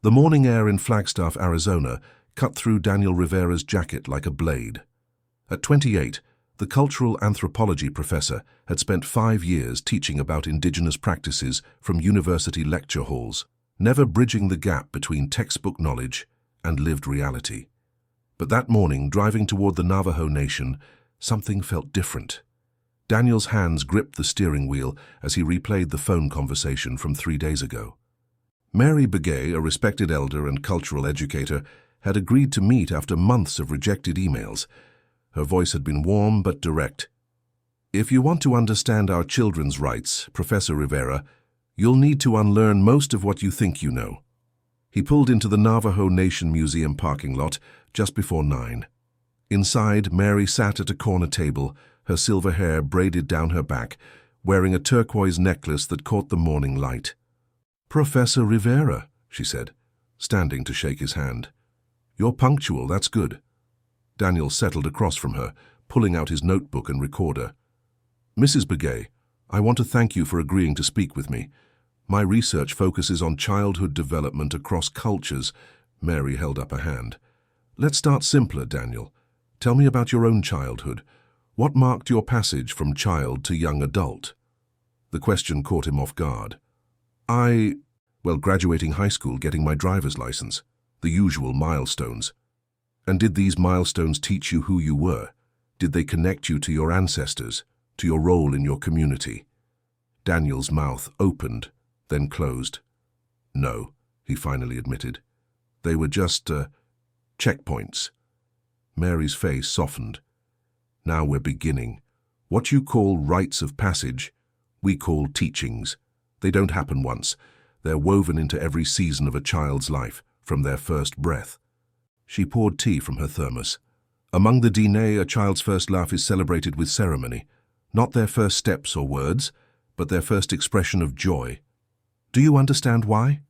The morning air in Flagstaff, Arizona, cut through Daniel Rivera's jacket like a blade. At 28, the cultural anthropology professor had spent 5 years teaching about indigenous practices from university lecture halls, never bridging the gap between textbook knowledge and lived reality. But that morning, driving toward the Navajo Nation, something felt different. Daniel's hands gripped the steering wheel as he replayed the phone conversation from 3 days ago. Mary Begay, a respected elder and cultural educator, had agreed to meet after months of rejected emails. Her voice had been warm but direct. "If you want to understand our children's rights, Professor Rivera, you'll need to unlearn most of what you think you know." He pulled into the Navajo Nation Museum parking lot just before 9. Inside, Mary sat at a corner table, her silver hair braided down her back, wearing a turquoise necklace that caught the morning light. "Professor Rivera," she said, standing to shake his hand. "You're punctual, that's good." Daniel settled across from her, pulling out his notebook and recorder. "Mrs. Begay, I want to thank you for agreeing to speak with me. My research focuses on childhood development across cultures." Mary held up a hand. "Let's start simpler, Daniel. Tell me about your own childhood. What marked your passage from child to young adult?" The question caught him off guard. Graduating high school, getting my driver's license, the usual milestones." "And did these milestones teach you who you were? Did they connect you to your ancestors, to your role in your community?" Daniel's mouth opened, then closed. "No," he finally admitted. "They were just, checkpoints." Mary's face softened. "Now we're beginning. What you call rites of passage, we call teachings. They don't happen once. They're woven into every season of a child's life, from their first breath." She poured tea from her thermos. "Among the Diné, a child's first laugh is celebrated with ceremony. Not their first steps or words, but their first expression of joy. Do you understand why?"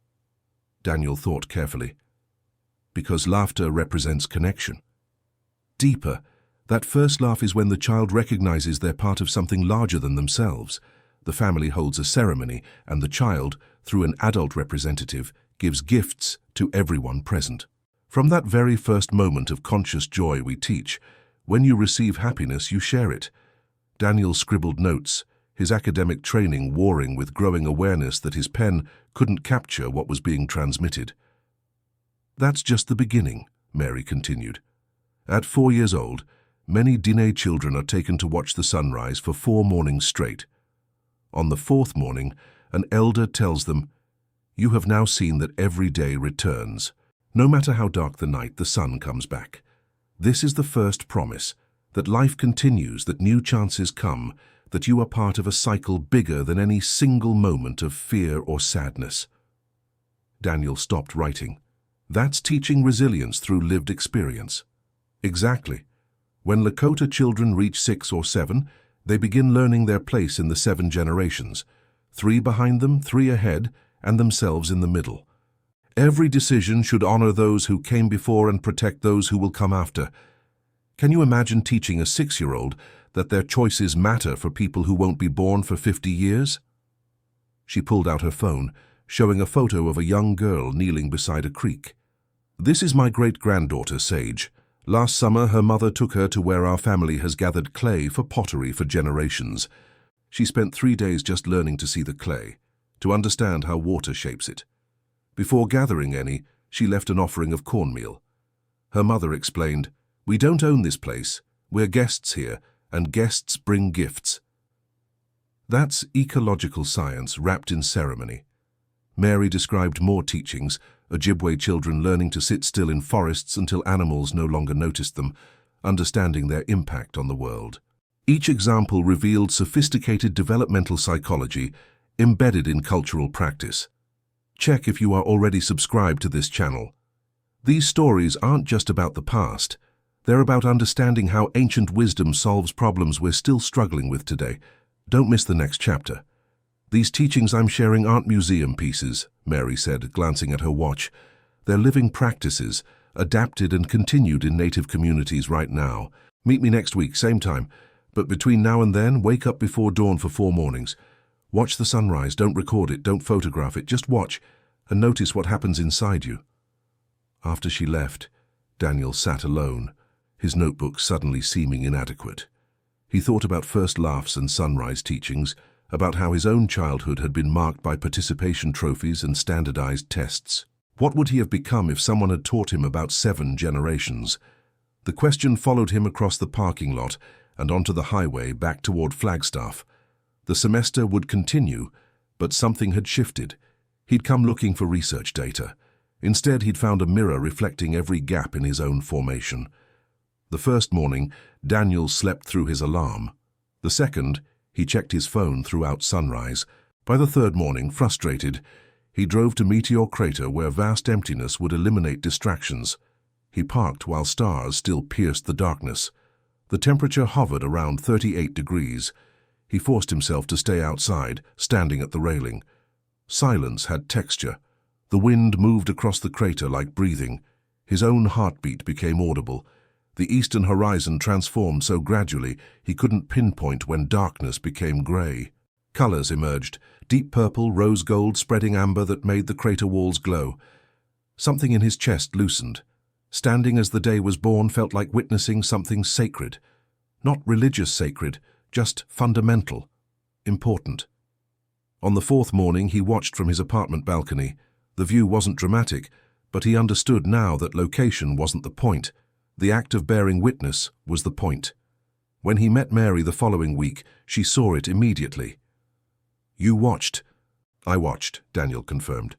Daniel thought carefully. "Because laughter represents connection. Deeper, that first laugh is when the child recognizes they're part of something larger than themselves. The family holds a ceremony, and the child, through an adult representative, gives gifts to everyone present. From that very first moment of conscious joy we teach, when you receive happiness, you share it." Daniel scribbled notes, his academic training warring with growing awareness that his pen couldn't capture what was being transmitted. "That's just the beginning," Mary continued. "At 4 years old, many Diné children are taken to watch the sunrise for 4 mornings straight. On the 4th morning, an elder tells them, 'You have now seen that every day returns. No matter how dark the night, the sun comes back. This is the first promise, that life continues, that new chances come, that you are part of a cycle bigger than any single moment of fear or sadness.'" Daniel stopped writing. "That's teaching resilience through lived experience." "Exactly. When Lakota children reach 6 or 7, they begin learning their place in the 7 generations, 3 behind them, 3 ahead, and themselves in the middle. Every decision should honor those who came before and protect those who will come after. Can you imagine teaching a 6-year-old that their choices matter for people who won't be born for 50 years? She pulled out her phone, showing a photo of a young girl kneeling beside a creek. "This is my great-granddaughter, Sage. Last summer, her mother took her to where our family has gathered clay for pottery for generations. She spent 3 days just learning to see the clay, to understand how water shapes it. Before gathering any, she left an offering of cornmeal. Her mother explained, 'We don't own this place. We're guests here, and guests bring gifts.' That's ecological science wrapped in ceremony." Mary described more teachings, Ojibwe children learning to sit still in forests until animals no longer noticed them, understanding their impact on the world. Each example revealed sophisticated developmental psychology embedded in cultural practice. Check if you are already subscribed to this channel. These stories aren't just about the past. They're about understanding how ancient wisdom solves problems we're still struggling with today. Don't miss the next chapter. "These teachings I'm sharing aren't museum pieces," Mary said, glancing at her watch. "They're living practices, adapted and continued in Native communities right now. Meet me next week, same time. But between now and then, wake up before dawn for 4 mornings. Watch the sunrise, don't record it, don't photograph it, just watch. and notice what happens inside you. After she left, Daniel sat alone, his notebook suddenly seeming inadequate. He thought about first laughs and sunrise teachings, about how his own childhood had been marked by participation trophies and standardized tests. What would he have become if someone had taught him about 7 generations? The question followed him across the parking lot and onto the highway back toward Flagstaff. The semester would continue, but something had shifted. He'd come looking for research data. Instead, he'd found a mirror reflecting every gap in his own formation. The first morning, Daniel slept through his alarm. The second, he checked his phone throughout sunrise. By the third morning, frustrated, he drove to Meteor Crater where vast emptiness would eliminate distractions. He parked while stars still pierced the darkness. The temperature hovered around 38 degrees. He forced himself to stay outside, standing at the railing. Silence had texture. The wind moved across the crater like breathing. His own heartbeat became audible. The eastern horizon transformed so gradually he couldn't pinpoint when darkness became grey. Colors emerged, deep purple, rose gold, spreading amber that made the crater walls glow. Something in his chest loosened. Standing as the day was born felt like witnessing something sacred. Not religious sacred, just fundamental, important. On the fourth morning, he watched from his apartment balcony. The view wasn't dramatic, but he understood now that location wasn't the point. The act of bearing witness was the point. When he met Mary the following week, she saw it immediately. "You watched." "I watched," Daniel confirmed.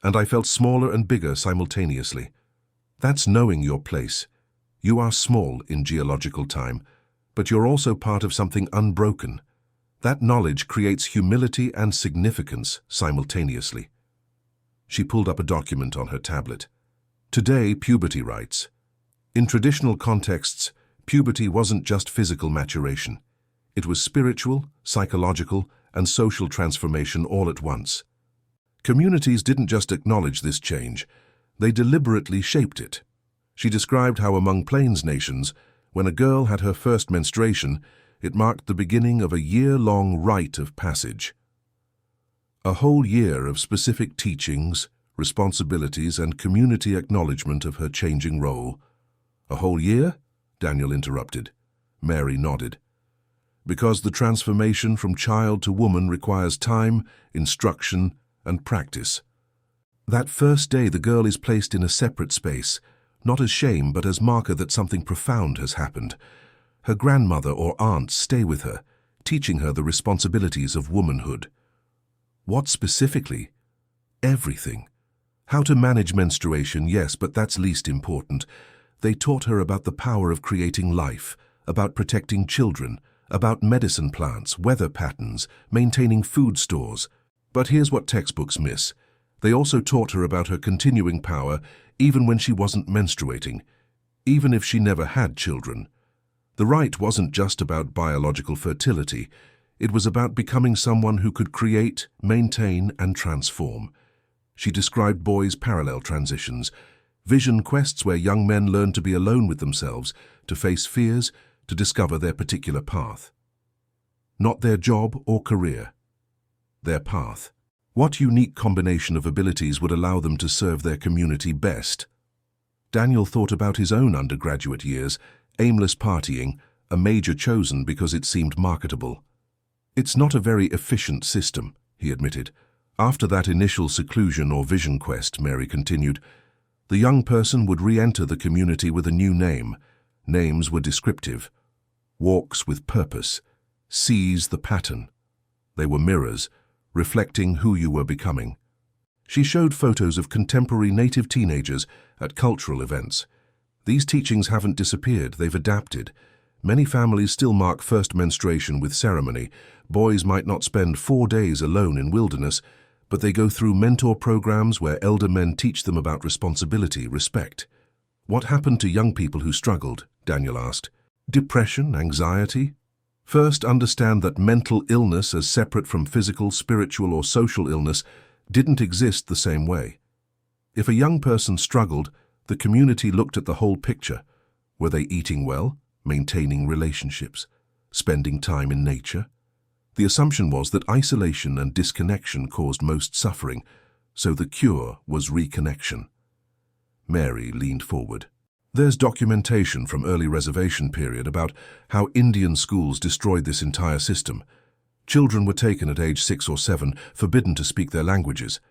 "And I felt smaller and bigger simultaneously. That's knowing your place. You are small in geological time, but you're also part of something unbroken. That knowledge creates humility and significance simultaneously." She pulled up a document on her tablet. Today, puberty rites. In traditional contexts, puberty wasn't just physical maturation. It was spiritual, psychological, and social transformation all at once. Communities didn't just acknowledge this change, they deliberately shaped it. She described how among Plains nations, when a girl had her first menstruation, it marked the beginning of a year-long rite of passage. A whole year of specific teachings, responsibilities, and community acknowledgement of her changing role. "A whole year?" Daniel interrupted. Mary nodded. "Because the transformation from child to woman requires time, instruction, and practice. That first day the girl is placed in a separate space, not as shame but as marker that something profound has happened. Her grandmother or aunts stay with her, teaching her the responsibilities of womanhood." "What specifically?" "Everything. How to manage menstruation, yes, but that's least important. They taught her about the power of creating life, about protecting children, about medicine plants, weather patterns, maintaining food stores. But here's what textbooks miss. They also taught her about her continuing power even when she wasn't menstruating, even if she never had children. The rite wasn't just about biological fertility. It was about becoming someone who could create, maintain, and transform. She described boys' parallel transitions, vision quests where young men learn to be alone with themselves, to face fears, to discover their particular path. Not their job or career, their path. What unique combination of abilities would allow them to serve their community best? Daniel thought about his own undergraduate years, aimless partying, a major chosen because it seemed marketable. "It's not a very efficient system," he admitted. After that initial seclusion or vision quest, Mary continued, the young person would re-enter the community with a new name. Names were descriptive. Walks with purpose. Seize the pattern. They were mirrors, reflecting who you were becoming. She showed photos of contemporary native teenagers at cultural events. These teachings haven't disappeared, they've adapted. Many families still mark first menstruation with ceremony. Boys might not spend 4 days alone in wilderness, but they go through mentor programs where elder men teach them about responsibility, respect. "What happened to young people who struggled?" Daniel asked. "Depression, anxiety?" First, understand that mental illness as separate from physical, spiritual, or social illness didn't exist the same way. If a young person struggled, the community looked at the whole picture. Were they eating well, maintaining relationships, spending time in nature? The assumption was that isolation and disconnection caused most suffering, So the cure was reconnection. Mary leaned forward. There's documentation from early reservation period about how Indian schools destroyed this entire system. Children were taken at age 6 or 7, forbidden to speak their languages.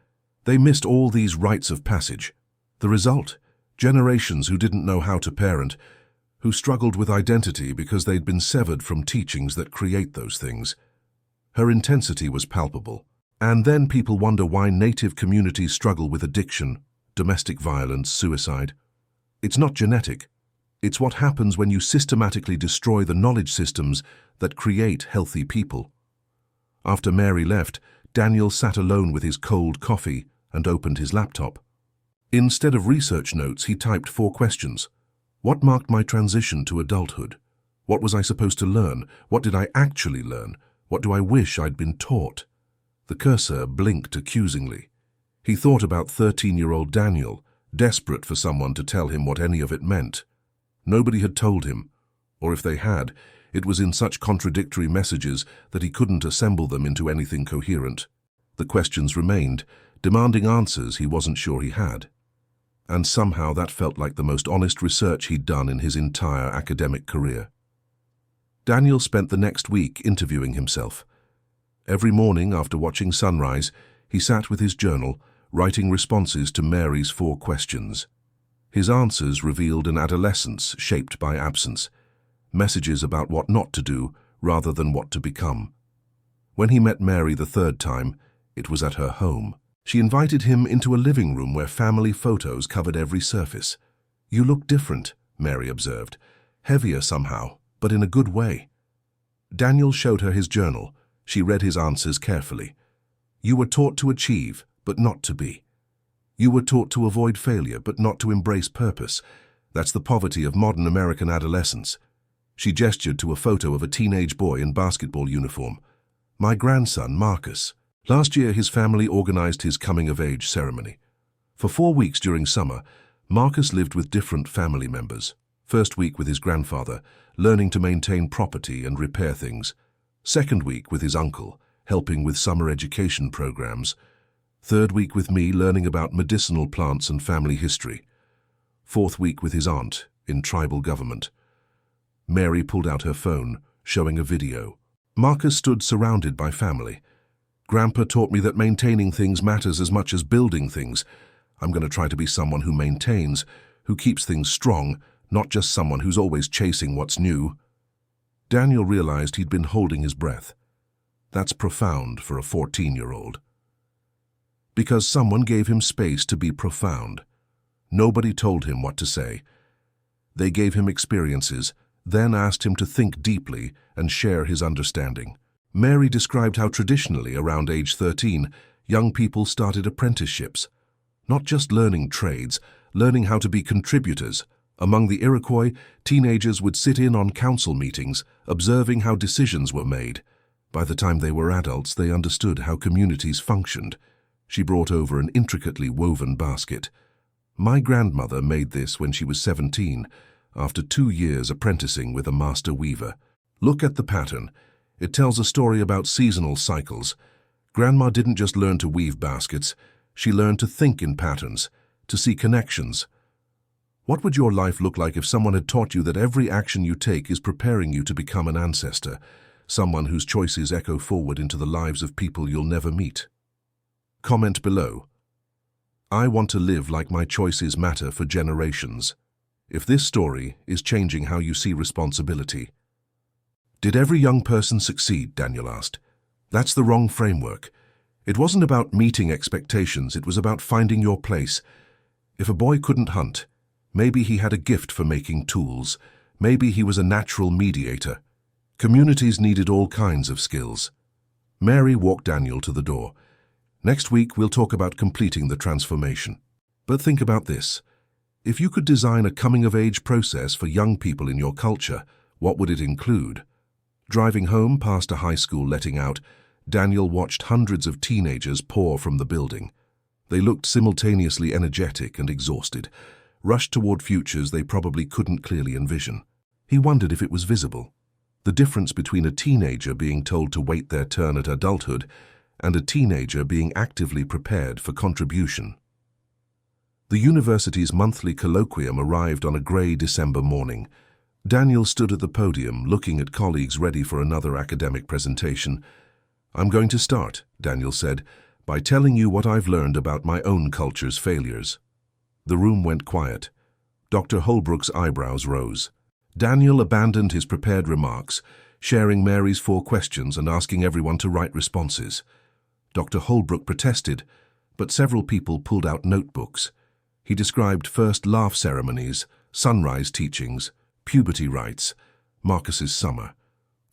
They missed all these rites of passage. The result? Generations who didn't know how to parent, who struggled with identity because they'd been severed from teachings that create those things. Her intensity was palpable. And then people wonder why native communities struggle with addiction, domestic violence, suicide. It's not genetic. It's what happens when you systematically destroy the knowledge systems that create healthy people. After Mary left, Daniel sat alone with his cold coffee and opened his laptop. Instead of research notes, he typed 4 questions. What marked my transition to adulthood? What was I supposed to learn? What did I actually learn? What do I wish I'd been taught? The cursor blinked accusingly. He thought about 13-year-old Daniel, desperate for someone to tell him what any of it meant. Nobody had told him, or if they had, it was in such contradictory messages that he couldn't assemble them into anything coherent. The questions remained, demanding answers he wasn't sure he had. And somehow that felt like the most honest research he'd done in his entire academic career. Daniel spent the next week interviewing himself. Every morning after watching sunrise, he sat with his journal, writing responses to Mary's 4 questions. His answers revealed an adolescence shaped by absence, messages about what not to do rather than what to become. When he met Mary the 3rd time, it was at her home. She invited him into a living room where family photos covered every surface. "You look different," Mary observed. "Heavier somehow, but in a good way." Daniel showed her his journal. She read his answers carefully. "You were taught to achieve, but not to be. You were taught to avoid failure, but not to embrace purpose. That's the poverty of modern American adolescence." She gestured to a photo of a teenage boy in basketball uniform. "My grandson, Marcus. Last year, his family organized his coming-of-age ceremony. For 4 weeks during summer, Marcus lived with different family members. First week with his grandfather, learning to maintain property and repair things. Second week with his uncle, helping with summer education programs. Third week with me, learning about medicinal plants and family history. Fourth week with his aunt, in tribal government." Mary pulled out her phone, showing a video. Marcus stood surrounded by family. "Grandpa taught me that maintaining things matters as much as building things. I'm going to try to be someone who maintains, who keeps things strong, not just someone who's always chasing what's new." Daniel realized he'd been holding his breath. That's profound for a 14-year-old. Because someone gave him space to be profound. Nobody told him what to say. They gave him experiences, then asked him to think deeply and share his understanding. Mary described how traditionally, around age 13, young people started apprenticeships. Not just learning trades, learning how to be contributors. Among the Iroquois, teenagers would sit in on council meetings, observing how decisions were made. By the time they were adults, they understood how communities functioned. She brought over an intricately woven basket. "My grandmother made this when she was 17, after 2 years apprenticing with a master weaver. Look at the pattern. It tells a story about seasonal cycles. Grandma didn't just learn to weave baskets. She learned to think in patterns, to see connections." What would your life look like if someone had taught you that every action you take is preparing you to become an ancestor, someone whose choices echo forward into the lives of people you'll never meet? Comment below. I want to live like my choices matter for generations. If this story is changing how you see responsibility. Did every young person succeed? Daniel asked. That's the wrong framework. It wasn't about meeting expectations, it was about finding your place. If a boy couldn't hunt, maybe he had a gift for making tools. Maybe he was a natural mediator. Communities needed all kinds of skills. Mary walked Daniel to the door. Next week, we'll talk about completing the transformation. But think about this. If you could design a coming-of-age process for young people in your culture, what would it include? Driving home past a high school letting out, Daniel watched hundreds of teenagers pour from the building. They looked simultaneously energetic and exhausted, rushed toward futures they probably couldn't clearly envision. He wondered if it was visible. The difference between a teenager being told to wait their turn at adulthood and a teenager being actively prepared for contribution. The university's monthly colloquium arrived on a grey December morning. Daniel stood at the podium, looking at colleagues ready for another academic presentation. "I'm going to start," Daniel said, "by telling you what I've learned about my own culture's failures." The room went quiet. Dr. Holbrook's eyebrows rose. Daniel abandoned his prepared remarks, sharing Mary's 4 questions and asking everyone to write responses. Dr. Holbrook protested, but several people pulled out notebooks. He described first laugh ceremonies, sunrise teachings, puberty rites, Marcus's summer.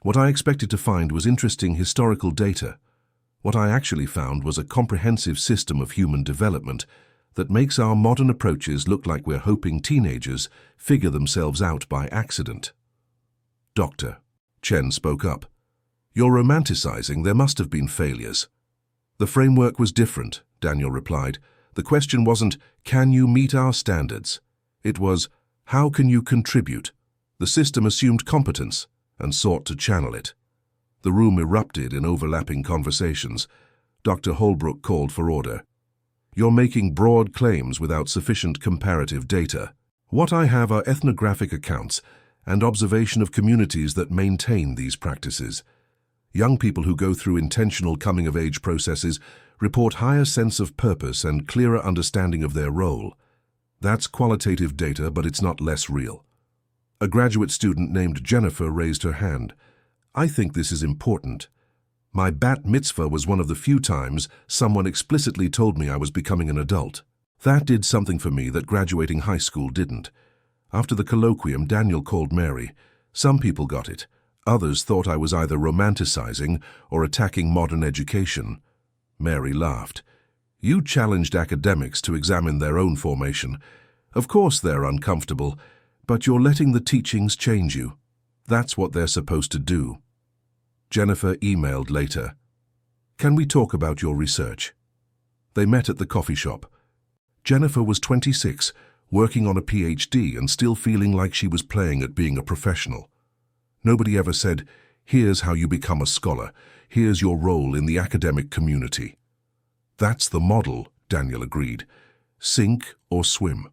What I expected to find was interesting historical data. What I actually found was a comprehensive system of human development that makes our modern approaches look like we're hoping teenagers figure themselves out by accident. "Doctor," Chen spoke up, "you're romanticizing. There must have been failures." "The framework was different," Daniel replied. "The question wasn't, can you meet our standards? It was, how can you contribute?" The system assumed competence and sought to channel it. The room erupted in overlapping conversations. Dr. Holbrook called for order. "You're making broad claims without sufficient comparative data. What I have are ethnographic accounts and observation of communities that maintain these practices. Young people who go through intentional coming-of-age processes report higher sense of purpose and clearer understanding of their role. That's qualitative data, but it's not less real." A graduate student named Jennifer raised her hand. "I think this is important. My bat mitzvah was one of the few times someone explicitly told me I was becoming an adult. That did something for me that graduating high school didn't." After the colloquium, Daniel called Mary. Some people got it. Others thought I was either romanticizing or attacking modern education. Mary laughed. "You challenged academics to examine their own formation. Of course they're uncomfortable, but you're letting the teachings change you. That's what they're supposed to do." Jennifer emailed later. "Can we talk about your research?" They met at the coffee shop. Jennifer was 26, working on a PhD and still feeling like she was playing at being a professional. Nobody ever said, "Here's how you become a scholar. Here's your role in the academic community." "That's the model," Daniel agreed. "Sink or swim."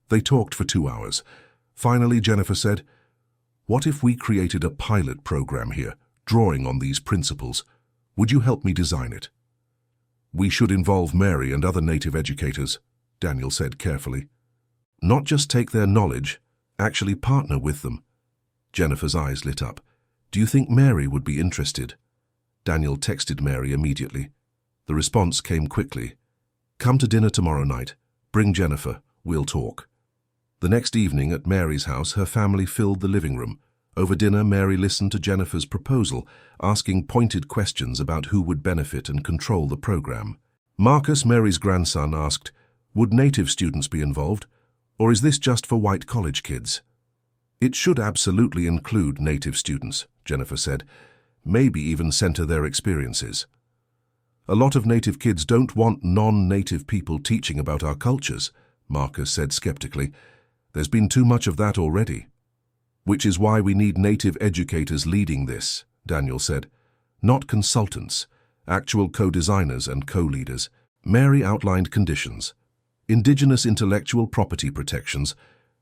They talked for 2 hours. Finally, Jennifer said, "What if we created a pilot program here, drawing on these principles? Would you help me design it?" "We should involve Mary and other native educators," Daniel said carefully. "Not just take their knowledge, actually partner with them." Jennifer's eyes lit up. "Do you think Mary would be interested?" Daniel texted Mary immediately. The response came quickly. "Come to dinner tomorrow night. Bring Jennifer. We'll talk." The next evening at Mary's house, her family filled the living room. Over dinner, Mary listened to Jennifer's proposal, asking pointed questions about who would benefit and control the program. Marcus, Mary's grandson, asked, "Would native students be involved, or is this just for white college kids?" "It should absolutely include native students," Jennifer said. "Maybe even center their experiences." "A lot of native kids don't want non-native people teaching about our cultures," Marcus said skeptically. "There's been too much of that already." "Which is why we need native educators leading this," Daniel said. "Not consultants, actual co-designers and co-leaders." Mary outlined conditions. Indigenous intellectual property protections.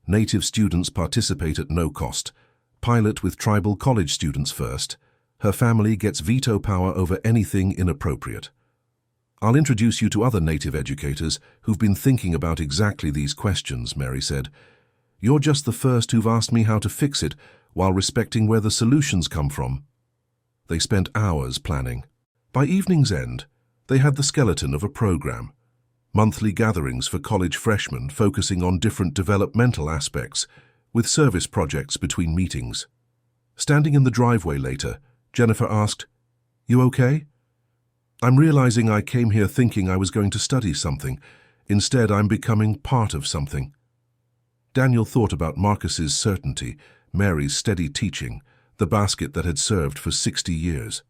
Native students participate at no cost. Pilot with tribal college students first. Her family gets veto power over anything inappropriate. "I'll introduce you to other native educators who've been thinking about exactly these questions," Mary said. "You're just the first who've asked me how to fix it while respecting where the solutions come from." They spent hours planning. By evening's end, they had the skeleton of a program. Monthly gatherings for college freshmen focusing on different developmental aspects, with service projects between meetings. Standing in the driveway later, Jennifer asked, "You okay?" "I'm realizing I came here thinking I was going to study something. Instead, I'm becoming part of something." Daniel thought about Marcus's certainty, Mary's steady teaching, the basket that had served for 60 years.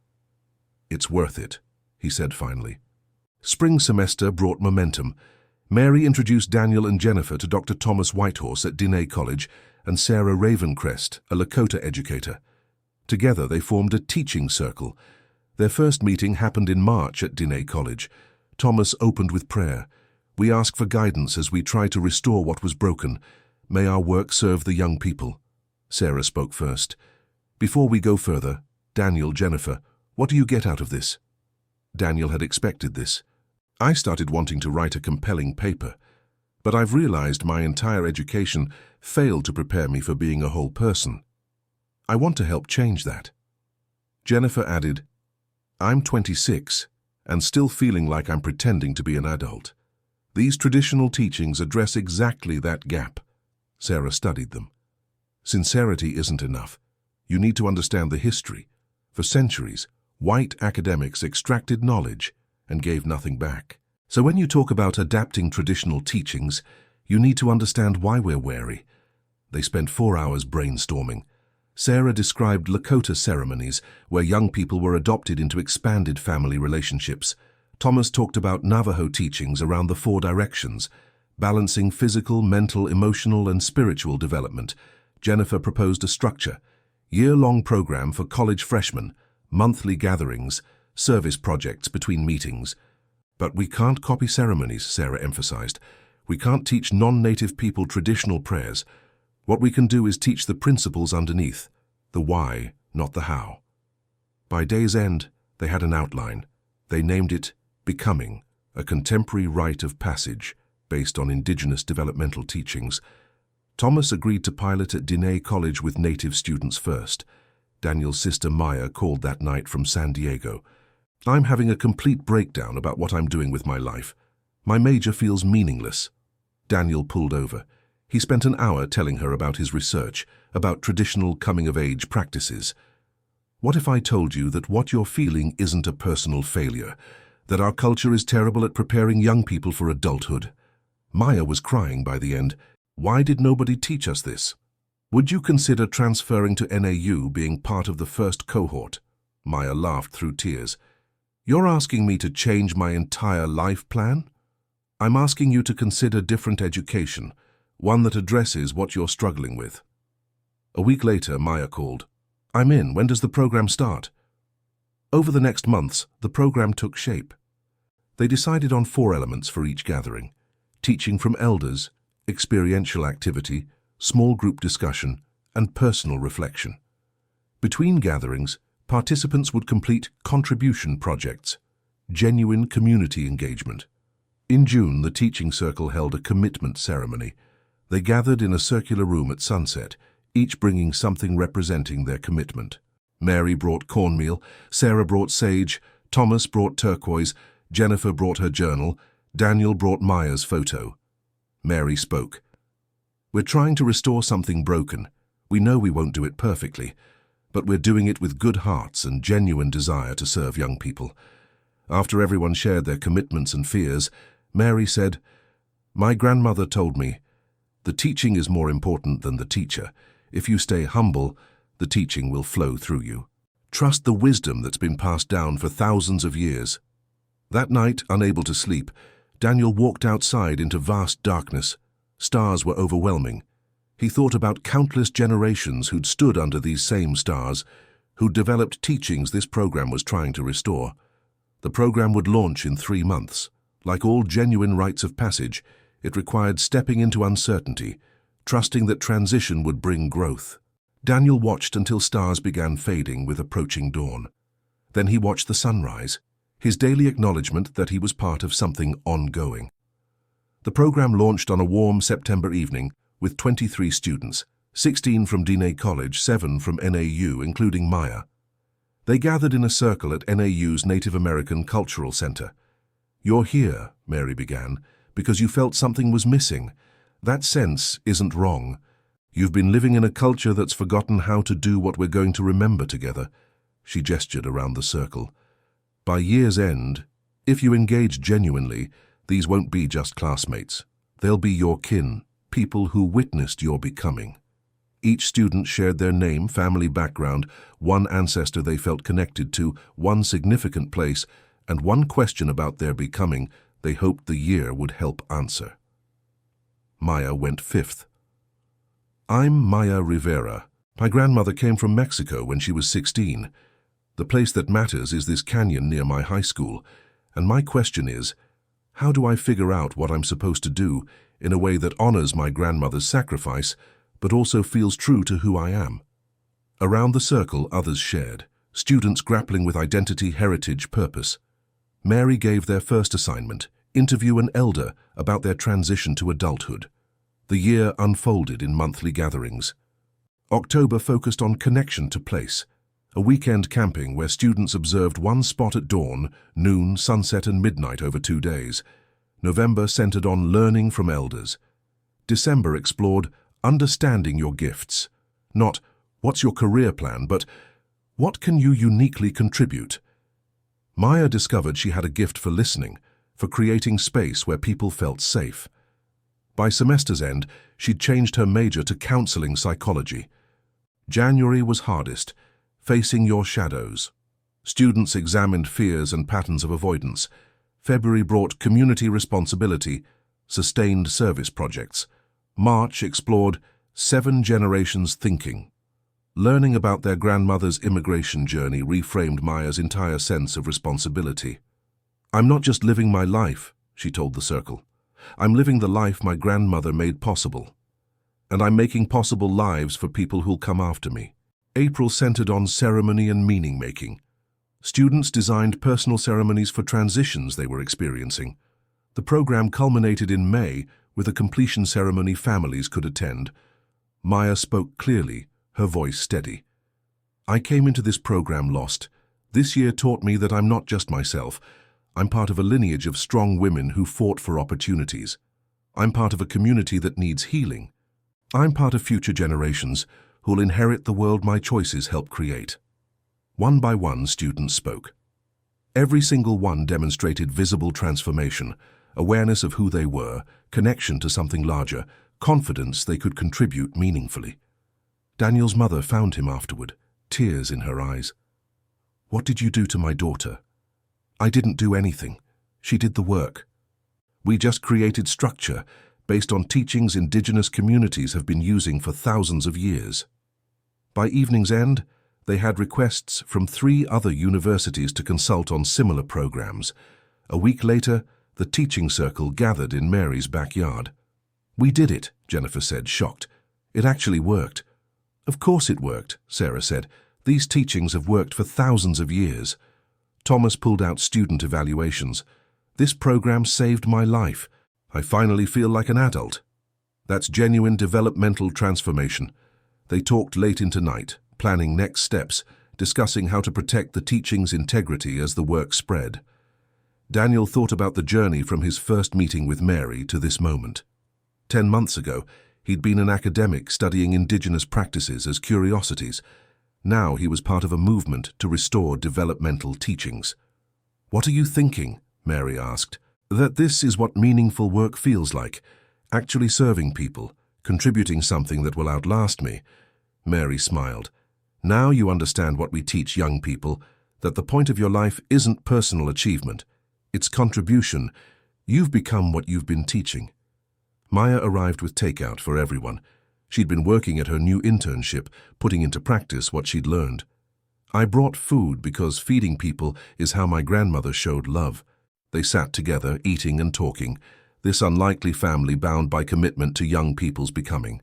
"It's worth it," he said finally. Spring semester brought momentum. Mary introduced Daniel and Jennifer to Dr. Thomas Whitehorse at Diné College and Sarah Ravencrest, a Lakota educator. Together they formed a teaching circle. Their first meeting happened in March at Diné College. Thomas opened with prayer. "We ask for guidance as we try to restore what was broken. May our work serve the young people." Sarah spoke first. "Before we go further, Daniel, Jennifer, what do you get out of this?" Daniel had expected this. "I started wanting to write a compelling paper, but I've realized my entire education failed to prepare me for being a whole person. I want to help change that." Jennifer added, "I'm 26 and still feeling like I'm pretending to be an adult. These traditional teachings address exactly that gap." Sarah studied them. "Sincerity isn't enough. You need to understand the history. For centuries, white academics extracted knowledge and gave nothing back. So when you talk about adapting traditional teachings, you need to understand why we're wary." They spent 4 hours brainstorming. Sarah described Lakota ceremonies where young people were adopted into expanded family relationships. Thomas talked about Navajo teachings around the 4 directions, balancing physical, mental, emotional, and spiritual development. Jennifer proposed a structure, year-long program for college freshmen, monthly gatherings, service projects between meetings. "But we can't copy ceremonies," Sarah emphasized. "We can't teach non-native people traditional prayers. What we can do is teach the principles underneath, the why, not the how." By day's end, they had an outline. They named it Becoming, a contemporary rite of passage based on indigenous developmental teachings. Thomas agreed to pilot at Diné College with native students first. Daniel's sister Maya called that night from San Diego. "I'm having a complete breakdown about what I'm doing with my life. My major feels meaningless." Daniel pulled over. He spent an hour telling her about his research, about traditional coming-of-age practices. "What if I told you that what you're feeling isn't a personal failure, that our culture is terrible at preparing young people for adulthood?" Maya was crying by the end. "Why did nobody teach us this? Would you consider transferring to NAU, being part of the first cohort?" Maya laughed through tears. "You're asking me to change my entire life plan? I'm asking you to consider different education, one that addresses what you're struggling with." A week later, Maya called. "I'm in. When does the program start?" Over the next months, the program took shape. They decided on 4 elements for each gathering: teaching from elders, experiential activity, small group discussion, and personal reflection. Between gatherings, participants would complete contribution projects, genuine community engagement. In June, the teaching circle held a commitment ceremony. They gathered in a circular room at sunset, each bringing something representing their commitment. Mary brought cornmeal, Sarah brought sage, Thomas brought turquoise, Jennifer brought her journal, Daniel brought Maya's photo. Mary spoke. "We're trying to restore something broken. We know we won't do it perfectly, but we're doing it with good hearts and genuine desire to serve young people." After everyone shared their commitments and fears, Mary said, "My grandmother told me, the teaching is more important than the teacher. If you stay humble, the teaching will flow through you. Trust the wisdom that's been passed down for thousands of years." That night, unable to sleep, Daniel walked outside into vast darkness. Stars were overwhelming. He thought about countless generations who'd stood under these same stars, who'd developed teachings this program was trying to restore. The program would launch in 3 months. Like all genuine rites of passage, it required stepping into uncertainty, trusting that transition would bring growth. Daniel watched until stars began fading with approaching dawn. Then he watched the sunrise, his daily acknowledgement that he was part of something ongoing. The program launched on a warm September evening with 23 students, 16 from Diné College, 7 from NAU, including Maya. They gathered in a circle at NAU's Native American Cultural Center. "You're here," Mary began, "because you felt something was missing. That sense isn't wrong. You've been living in a culture that's forgotten how to do what we're going to remember together." She gestured around the circle. "By year's end, if you engage genuinely, these won't be just classmates. They'll be your kin, people who witnessed your becoming." Each student shared their name, family background, one ancestor they felt connected to, one significant place, and one question about their becoming they hoped the year would help answer. Maya went 5th. "I'm Maya Rivera. My grandmother came from Mexico when she was 16. The place that matters is this canyon near my high school, and my question is, how do I figure out what I'm supposed to do in a way that honors my grandmother's sacrifice, but also feels true to who I am? Around the circle, others shared, students grappling with identity, heritage, purpose. Mary gave their first assignment, interview an elder about their transition to adulthood. The year unfolded in monthly gatherings. October focused on connection to place, a weekend camping where students observed one spot at dawn, noon, sunset and midnight over 2 days. November centered on learning from elders. December explored understanding your gifts. Not, what's your career plan, but what can you uniquely contribute? Maya discovered she had a gift for listening, for creating space where people felt safe. By semester's end, she'd changed her major to counseling psychology. January was hardest, facing your shadows. Students examined fears and patterns of avoidance. February brought community responsibility, sustained service projects. March explored 7 generations thinking. Learning about their grandmother's immigration journey reframed Maya's entire sense of responsibility. "I'm not just living my life," she told the circle. "I'm living the life my grandmother made possible. And I'm making possible lives for people who'll come after me." April centered on ceremony and meaning-making. Students designed personal ceremonies for transitions they were experiencing. The program culminated in May with a completion ceremony families could attend. Maya spoke clearly, her voice steady. "I came into this program lost. This year taught me that I'm not just myself. I'm part of a lineage of strong women who fought for opportunities. I'm part of a community that needs healing. I'm part of future generations who'll inherit the world my choices help create." One by one, students spoke. Every single one demonstrated visible transformation, awareness of who they were, connection to something larger, confidence they could contribute meaningfully. Daniel's mother found him afterward, tears in her eyes. "What did you do to my daughter?" "I didn't do anything. She did the work. We just created structure based on teachings indigenous communities have been using for thousands of years." By evening's end, they had requests from 3 other universities to consult on similar programs. A week later, the teaching circle gathered in Mary's backyard. "We did it," Jennifer said, shocked. "It actually worked." "Of course it worked," Sarah said. "These teachings have worked for thousands of years." Thomas pulled out student evaluations. "This program saved my life. I finally feel like an adult." That's genuine developmental transformation. They talked late into night, planning next steps, discussing how to protect the teaching's integrity as the work spread. Daniel thought about the journey from his first meeting with Mary to this moment. 10 months ago, he'd been an academic studying indigenous practices as curiosities. Now he was part of a movement to restore developmental teachings. "What are you thinking?" Mary asked. "That this is what meaningful work feels like, actually serving people, contributing something that will outlast me." Mary smiled. "Now you understand what we teach young people, that the point of your life isn't personal achievement, it's contribution. You've become what you've been teaching." Maya arrived with takeout for everyone. She'd been working at her new internship, putting into practice what she'd learned. "I brought food because feeding people is how my grandmother showed love." They sat together, eating and talking, this unlikely family bound by commitment to young people's becoming.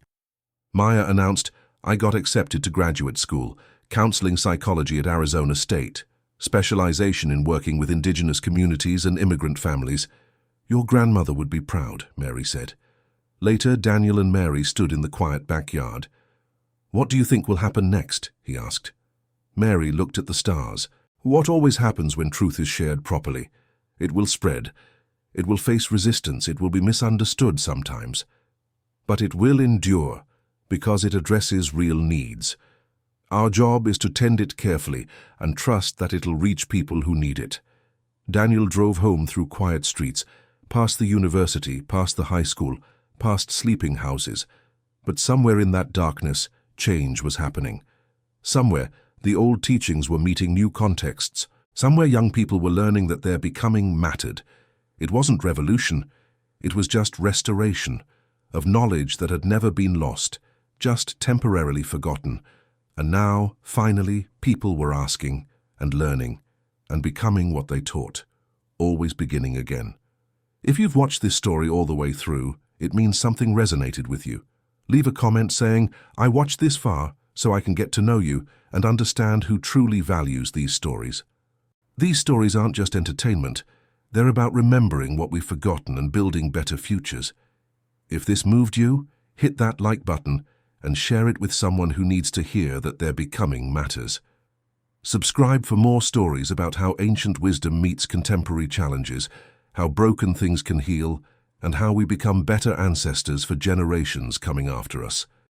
Maya announced, "I got accepted to graduate school, counseling psychology at Arizona State, specialization in working with indigenous communities and immigrant families." "Your grandmother would be proud," Mary said. Later, Daniel and Mary stood in the quiet backyard. "What do you think will happen next?" he asked. Mary looked at the stars. "What always happens when truth is shared properly? It will spread. It will face resistance. It will be misunderstood sometimes. But it will endure because it addresses real needs. Our job is to tend it carefully and trust that it'll reach people who need it." Daniel drove home through quiet streets, past the university, past the high school, past sleeping houses. But somewhere in that darkness, change was happening. Somewhere, the old teachings were meeting new contexts. Somewhere young people were learning that their becoming mattered. It wasn't revolution. It was just restoration of knowledge that had never been lost, just temporarily forgotten. And now, finally, people were asking, and learning, and becoming what they taught, always beginning again. If you've watched this story all the way through, it means something resonated with you. Leave a comment saying, "I watched this far, so I can get to know you and understand who truly values these stories." These stories aren't just entertainment, they're about remembering what we've forgotten and building better futures. If this moved you, hit that like button and share it with someone who needs to hear that their becoming matters. Subscribe for more stories about how ancient wisdom meets contemporary challenges, how broken things can heal, and how we become better ancestors for generations coming after us.